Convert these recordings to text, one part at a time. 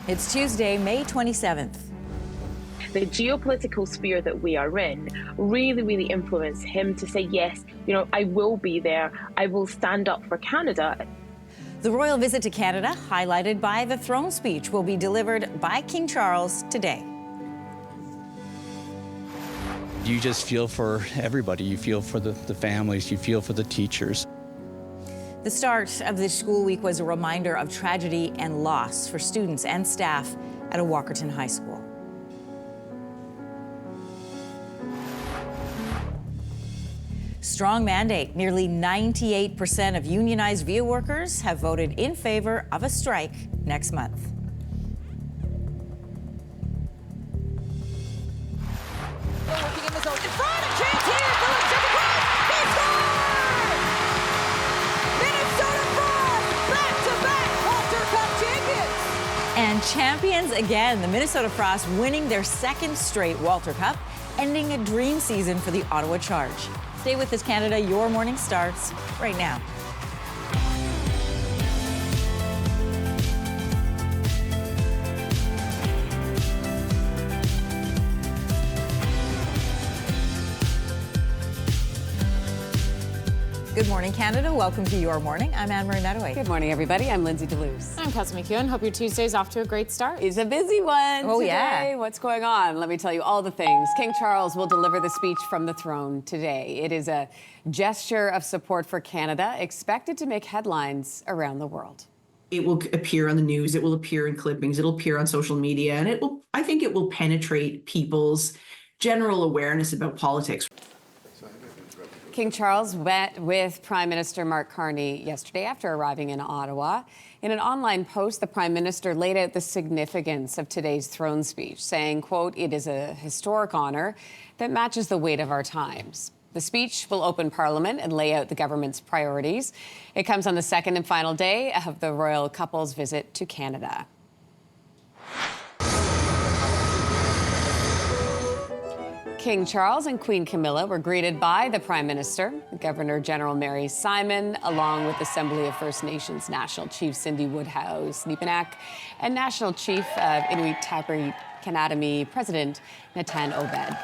It's Tuesday, May 27th. The geopolitical sphere that we are in really influenced him to say, yes, I will be there. I will stand up for Canada. The royal visit to Canada, highlighted by the throne speech, will be delivered by King Charles today. You just feel for everybody. You feel for the families. You feel for the teachers. The start of this school week was a reminder of tragedy and loss for students and staff at a Walkerton high school. Strong mandate. Nearly 98% of unionized VIA workers have voted in favor of a strike next month. Working in the zone in front, a chance here, Phillips at the cross, he scored! Minnesota Frost, back-to-back Walter Cup champions! And champions again, the Minnesota Frost winning their second straight Walter Cup, ending a dream season for the Ottawa Charge. Stay with us, Canada. Your morning starts right now. Good morning, Canada. Welcome to Your Morning. I'm Anne-Marie Mediwake. Good morning, everybody. I'm Lindsey Deluce. I'm Kelsey McEwen. Hope your Tuesday's off to a great start. It's a busy one Oh, today. yeah. What's going on? Let me tell you all the things. King Charles will deliver the speech from the throne today. It is a gesture of support for Canada, expected to make headlines around the world. It will appear on the news. It will appear in clippings. It'll appear on social media. And I think it will penetrate people's general awareness about politics. King Charles met with Prime Minister Mark Carney yesterday after arriving in Ottawa. In an online post, the Prime Minister laid out the significance of today's throne speech, saying, quote, "It is a historic honor that matches the weight of our times." The speech will open Parliament and lay out the government's priorities. It comes on the second and final day of the royal couple's visit to Canada. King Charles and Queen Camilla were greeted by the Prime Minister, Governor-General Mary Simon, along with Assembly of First Nations National Chief Cindy Woodhouse-Nipenak and National Chief of Inuit Tapiri Kanatami President Natan Obed.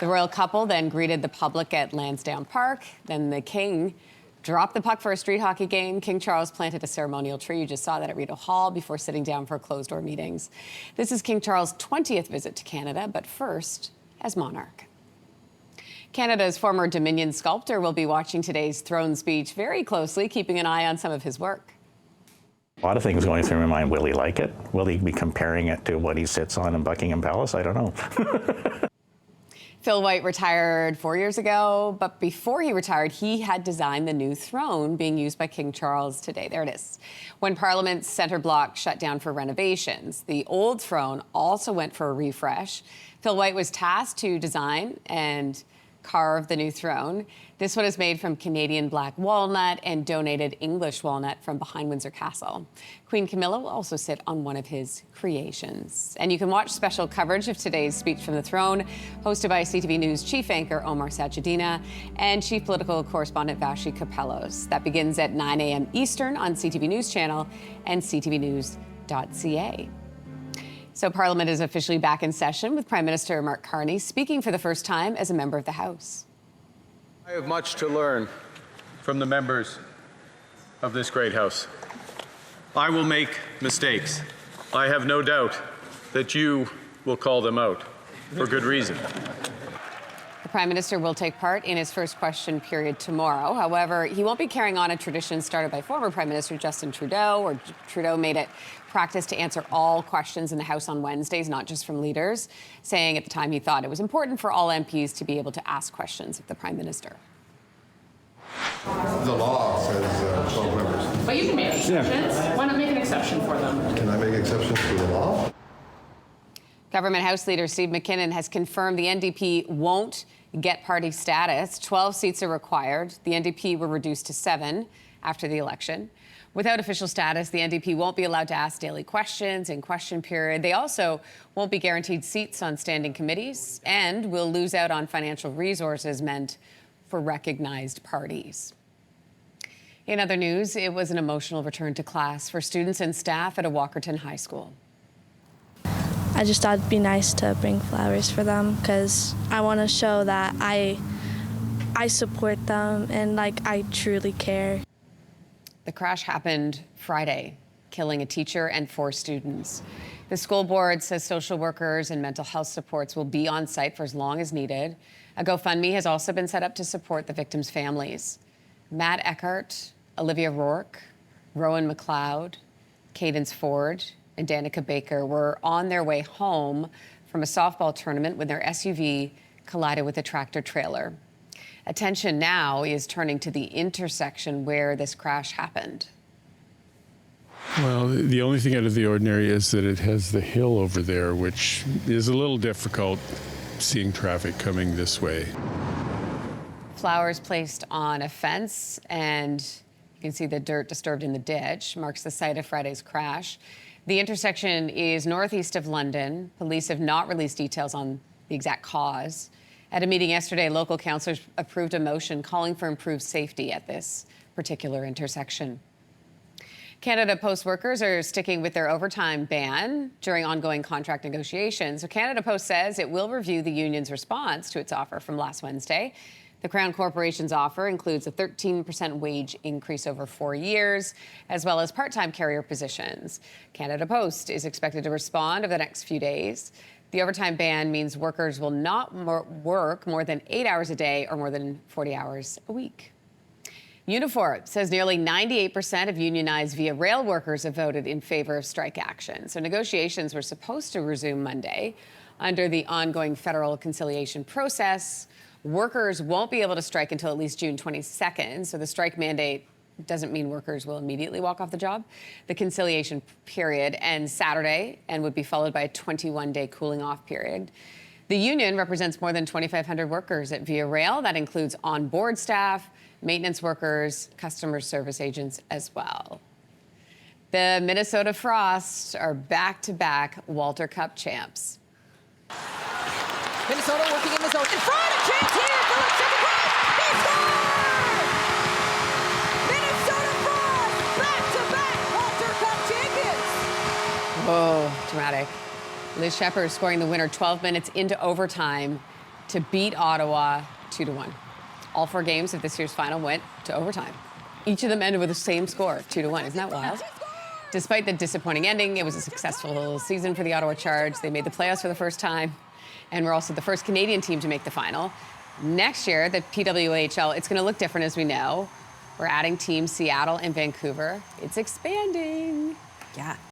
The royal couple then greeted the public at Lansdowne Park. Then the King dropped the puck for a street hockey game. King Charles planted a ceremonial tree. You just saw that at Rideau Hall before sitting down for closed-door meetings. This is King Charles' 20th visit to Canada, but first as monarch. Canada's former Dominion sculptor will be watching today's throne speech very closely, keeping an eye on some of his work. A lot of things going through my mind. Will he like it? Will he be comparing it to what he sits on in Buckingham Palace? I don't know. Phil White retired 4 years ago, but before he retired, he had designed the new throne being used by King Charles today. There it is. When Parliament's centre block shut down for renovations, the old throne also went for a refresh. Phil White was tasked to design and carve the new throne. This one is made from Canadian black walnut and donated English walnut from behind Windsor Castle. Queen Camilla will also sit on one of his creations. And you can watch special coverage of today's speech from the throne, hosted by CTV News chief anchor Omar Sajidina and chief political correspondent Vashi Capellos. That begins at 9 a.m. Eastern on CTV News Channel and ctvnews.ca. So Parliament is officially back in session with Prime Minister Mark Carney speaking for the first time as a member of the House. I have much to learn from the members of this great House. I will make mistakes. I have no doubt that you will call them out for good reason. The Prime Minister will take part in his first question period tomorrow. However, he won't be carrying on a tradition started by former Prime Minister Justin Trudeau, or Trudeau made it practice to answer all questions in the House on Wednesdays, not just from leaders, saying at the time he thought it was important for all MPs to be able to ask questions of the Prime Minister. The law says 12 members. But you can make exceptions. Why not make an exception for them? Can I make exceptions to the law? Government House Leader Steve McKinnon has confirmed the NDP won't get party status. 12 seats are required. The NDP were reduced to 7 after the election. Without official status, the NDP won't be allowed to ask daily questions in question period. They also won't be guaranteed seats on standing committees and will lose out on financial resources meant for recognized parties. In other news, it was an emotional return to class for students and staff at a Walkerton high school. I just thought it'd be nice to bring flowers for them because I want to show that I support them and like I truly care. The crash happened Friday, killing a teacher and 4 students. The school board says social workers and mental health supports will be on site for as long as needed. A GoFundMe has also been set up to support the victims' families. Matt Eckhart, Olivia Rourke, Rowan McLeod, Cadence Ford, and Danica Baker were on their way home from a softball tournament when their SUV collided with a tractor trailer. Attention now is turning to the intersection where this crash happened. Well, the only thing out of the ordinary is that it has the hill over there, which is a little difficult seeing traffic coming this way. Flowers placed on a fence, and you can see the dirt disturbed in the ditch, marks the site of Friday's crash. The intersection is northeast of London. Police have not released details on the exact cause. At a meeting yesterday, local councillors approved a motion calling for improved safety at this particular intersection. Canada Post workers are sticking with their overtime ban during ongoing contract negotiations. So Canada Post says it will review the union's response to its offer from last Wednesday. The Crown Corporation's offer includes a 13% wage increase over 4 years, as well as part-time carrier positions. Canada Post is expected to respond over the next few days. The overtime ban means workers will not work more than 8 hours a day or more than 40 hours a week. Unifor says nearly 98% of unionized Via Rail workers have voted in favor of strike action. So negotiations were supposed to resume Monday. Under the ongoing federal conciliation process, workers won't be able to strike until at least June 22nd. So the strike mandate doesn't mean workers will immediately walk off the job. The conciliation period ends Saturday and would be followed by a 21-day cooling off period. The union represents more than 2,500 workers at Via Rail. That includes on-board staff, maintenance workers, customer service agents as well. The Minnesota Frost are back-to-back Walter Cup champs. Minnesota working in the zone. In front, a chance here. Deluce second cross. He scored! Minnesota Frost back-to-back Walter Cup champions. Whoa, dramatic. Liz Shepard scoring the winner 12 minutes into overtime to beat Ottawa 2-1. All 4 games of this year's final went to overtime. Each of them ended with the same score, 2-1. Isn't that wild? Despite the disappointing ending, it was a successful season for the Ottawa Charge. They made the playoffs for the first time and were also the first Canadian team to make the final. Next year, the PWHL, it's going to look different, as we know. We're adding teams Seattle and Vancouver. It's expanding. Yeah.